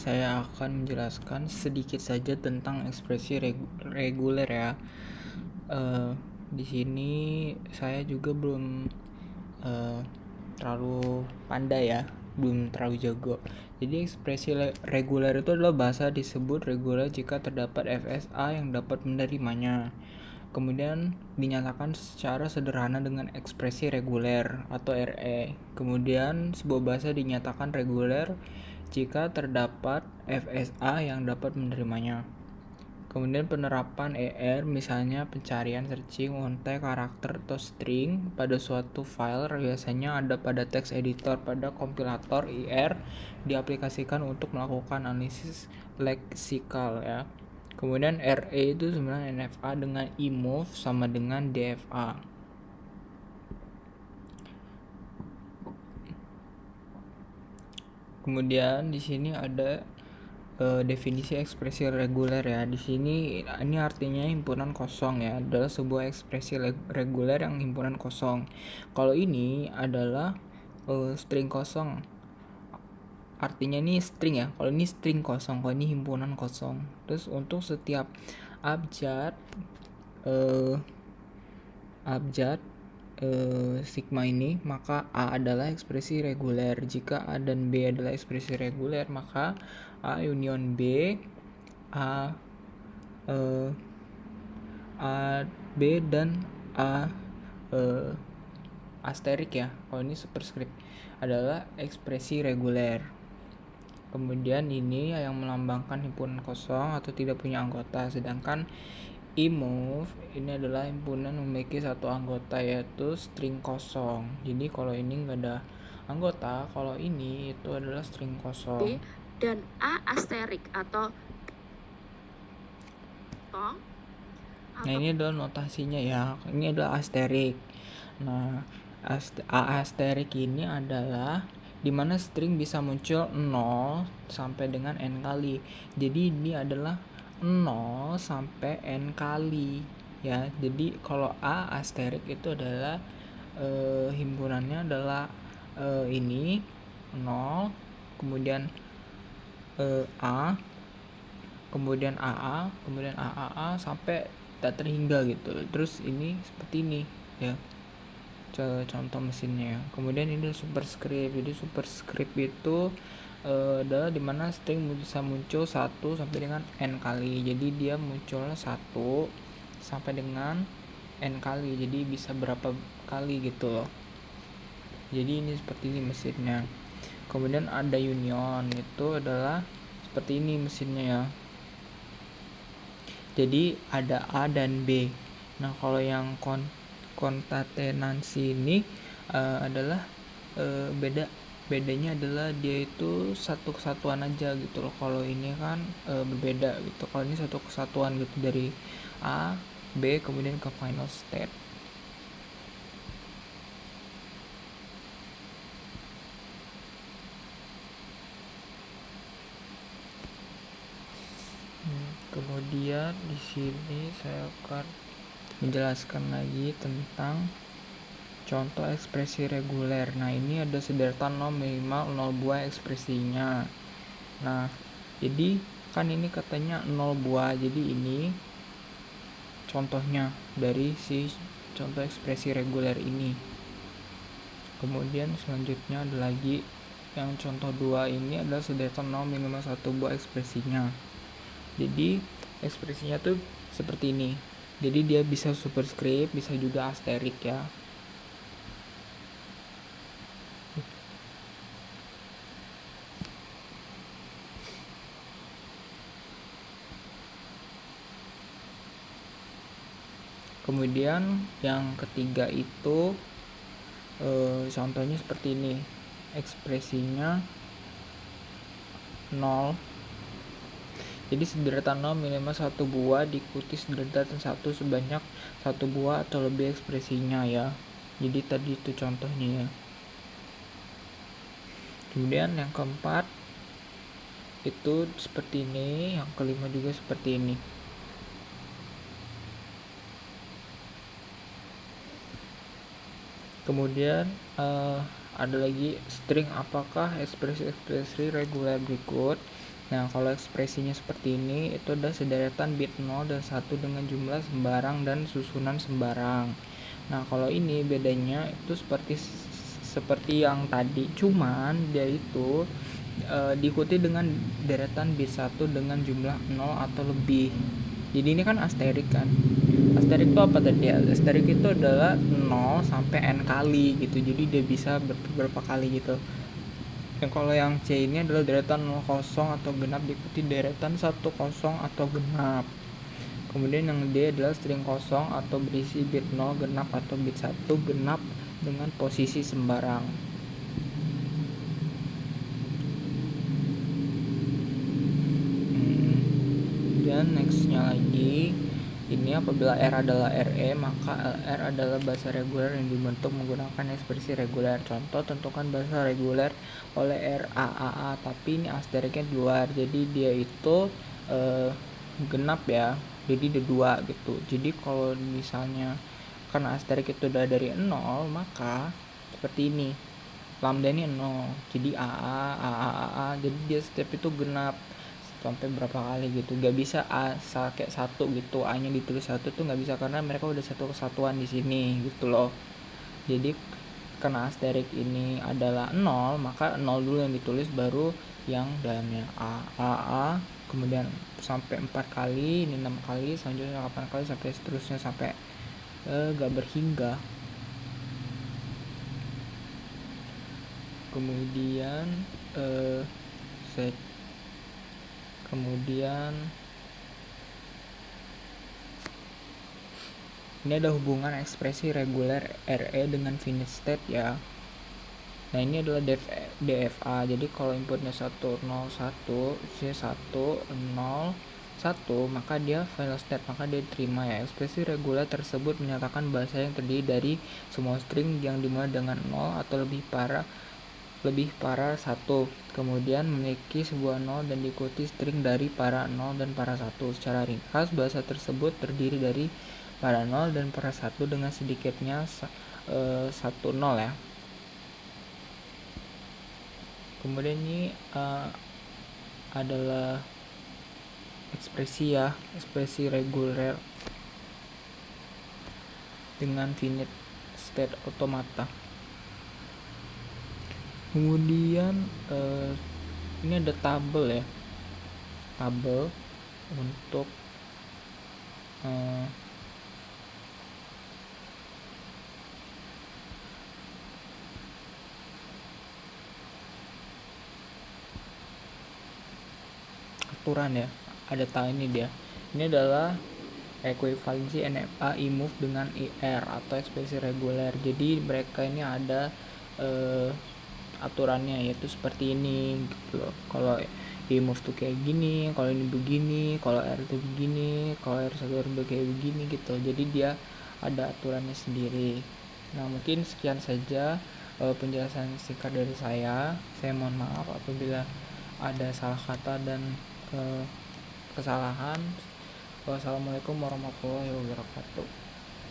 Saya akan menjelaskan sedikit saja tentang ekspresi reguler ya. Di sini saya juga belum terlalu pandai ya, belum terlalu jago. Jadi ekspresi reguler itu adalah bahasa disebut reguler jika terdapat FSA yang dapat menerimanya. Kemudian dinyatakan secara sederhana dengan ekspresi reguler atau RE. Kemudian sebuah bahasa dinyatakan reguler jika terdapat FSA yang dapat menerimanya. Kemudian penerapan ER, misalnya pencarian searching untuk karakter atau string pada suatu file biasanya ada pada text editor. Pada kompilator ER diaplikasikan untuk melakukan analisis leksikal ya. Kemudian RE itu sebenarnya NFA dengan imove sama dengan DFA. Kemudian di sini ada definisi ekspresi reguler ya. Di sini ini artinya himpunan kosong ya. Adalah sebuah ekspresi reguler yang himpunan kosong. Kalau ini adalah string kosong. Artinya ini string ya. Kalau ini string kosong, kalau ini himpunan kosong. Terus untuk setiap abjad sigma ini, maka A adalah ekspresi reguler. Jika A dan B adalah ekspresi reguler, maka A union B, A B dan A asterik ya. Kalau ini superscript adalah ekspresi reguler. Kemudian ini yang melambangkan himpunan kosong atau tidak punya anggota, sedangkan imove ini adalah himpunan memiliki satu anggota yaitu string kosong. Jadi kalau ini enggak ada anggota, kalau ini itu adalah string kosong. Dan A asterik atau Nah ini adalah notasinya ya. Ini adalah asterik. Nah A asterik ini adalah dimana string bisa muncul 0 sampai dengan n kali. Jadi ini adalah 0 sampai n kali ya. Jadi kalau A asterik itu adalah himpunannya adalah ini 0, kemudian A, kemudian AA, kemudian AAA sampai tak terhingga gitu. Terus ini seperti ini ya, contoh mesinnya. Kemudian ini superscript. Jadi superscript itu adalah dimana string bisa muncul 1 sampai dengan n kali. Jadi dia muncul 1 sampai dengan n kali. Jadi bisa berapa kali gitu loh. Jadi ini seperti ini mesinnya. Kemudian ada union, itu adalah seperti ini mesinnya ya. Jadi ada A dan B. Nah kalau yang konkatenansi ini adalah bedanya adalah dia itu satu kesatuan aja gitu loh. Kalau ini kan berbeda gitu. Kalau ini satu kesatuan gitu dari A, B kemudian ke final state. Kemudian di sini saya akan menjelaskan lagi tentang contoh ekspresi reguler. Nah ini ada sederetan 0 minimal 0 buah ekspresinya. Nah jadi kan ini katanya 0 buah, jadi ini contohnya dari si contoh ekspresi reguler ini. Kemudian selanjutnya ada lagi yang contoh 2 ini adalah sederetan 0 minimal 1 buah ekspresinya. Jadi ekspresinya tuh seperti ini. Jadi dia bisa superscript, bisa juga asterik ya. Kemudian yang ketiga itu contohnya seperti ini. Ekspresinya 0. Jadi sederetan 0 minimal 1 buah diikuti sederetan 1 sebanyak 1 buah atau lebih ekspresinya ya. Jadi tadi itu contohnya ya. Kemudian yang keempat itu seperti ini, yang kelima juga seperti ini. Kemudian ada lagi string apakah ekspresi reguler berikut. Nah, kalau ekspresinya seperti ini, itu ada sederetan bit 0 dan 1 dengan jumlah sembarang dan susunan sembarang. Nah, kalau ini bedanya itu seperti yang tadi, cuman dia itu diikuti dengan deretan bit 1 dengan jumlah 0 atau lebih. Jadi ini kan asterik kan. Asterik itu apa tadi ya? Asterik itu adalah 0 sampai n kali gitu. Jadi dia bisa berapa kali gitu. Yang kalau yang C ini adalah deretan 0 kosong atau genap diikuti deretan 1 kosong atau genap. Kemudian yang D adalah string kosong atau berisi bit 0 genap atau bit 1 genap dengan posisi sembarang. Dan nextnya lagi, ini apabila R adalah RE, maka LR adalah bahasa reguler yang dibentuk menggunakan ekspresi reguler. Contoh, tentukan bahasa reguler oleh RAAA, tapi ini asteriknya di luar, jadi dia itu genap ya, jadi ada 2 gitu. Jadi kalau misalnya karena asterik itu udah dari 0, maka seperti ini, lambda ini 0, jadi AA, jadi dia setiap itu genap sampai berapa kali gitu. Gak bisa A kayak 1 gitu, A nya ditulis 1 tuh gak bisa, karena mereka udah satu kesatuan di sini gitu loh. Jadi karena asterik ini adalah 0, maka 0 dulu yang ditulis, baru yang dalamnya A, kemudian sampai 4 kali, ini 6 kali, selanjutnya 8 kali, sampai seterusnya sampai gak berhingga. Kemudian ini ada hubungan ekspresi reguler RE dengan finite state ya. Nah, ini adalah DFA. Jadi kalau inputnya 101, C1 0 1, maka dia final state, maka dia terima ya. Ekspresi reguler tersebut menyatakan bahasa yang terdiri dari semua string yang dimulai dengan 0 atau lebih parah 1, kemudian memiliki sebuah 0 dan diikuti string dari para 0 dan para 1. Secara ringkas, bahasa tersebut terdiri dari para 0 dan para 1 dengan sedikitnya 1 0 ya. Kemudian ini adalah ekspresi reguler dengan finite state automata. Kemudian ini ada tabel ya, tabel untuk aturan ya, ada ini dia. Ini adalah ekuivalensi NFA imove dengan IR atau ekspresi reguler. Jadi mereka ini ada aturannya, yaitu seperti ini gitu loh. Kalau imove tuh kayak gini, kalau ini begini, kalau R tuh begini, kalau R1 R2 kayak begini gitu. Jadi dia ada aturannya sendiri. Nah, mungkin sekian saja penjelasan singkat dari saya. Saya mohon maaf apabila ada salah kata dan kesalahan. Wassalamualaikum warahmatullahi wabarakatuh.